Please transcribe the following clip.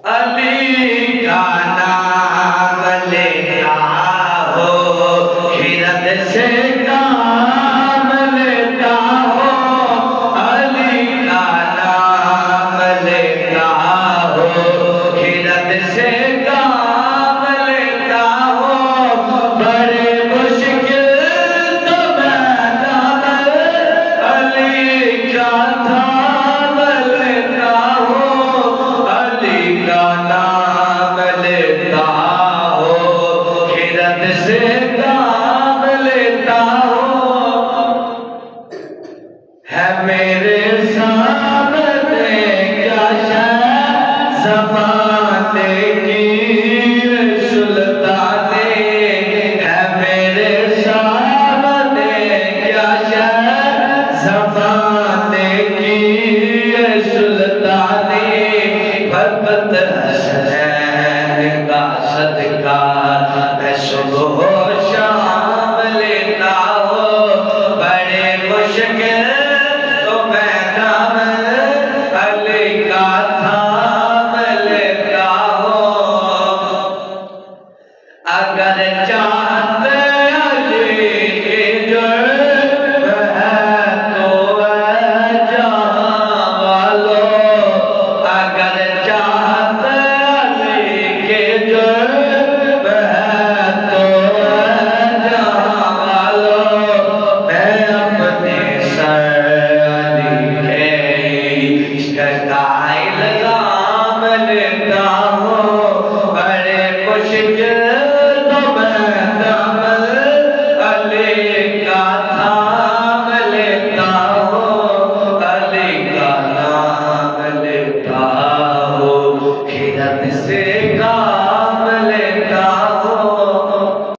अली का नाम लेता हो, खिरत से काम लेता हो। अली का नाम लेता हो, खिरत से काम लेता हो। बड़े मुश्किल तो मैदान अली का थाम लेता हो। अली का नाम लेता हो, खिरत से काम लेता हो। है मेरे सामने क्या शय ज़माने की सुल्ताने। है मेरे सामने क्या शय ज़माने की सुल्ताने। फरमत हसनैन का सदका मैं सुबह शाम लेता हूँ। बड़े मुश्किल तो मैं नाम अली का थाम लेता हूँ। अगर चाहते अली की जुर्म है तो है जहाँ वालों। अगर चाहते अली की जुर्म है तो है जहाँ वालों। मैं अपने सर अली के इश्क का इल्ज़ाम लेता हूँ। बड़े मुश्किल तो मैं नाम अली का थाम लेता हूँ। अली का नाम लेता हूँ, खिरत से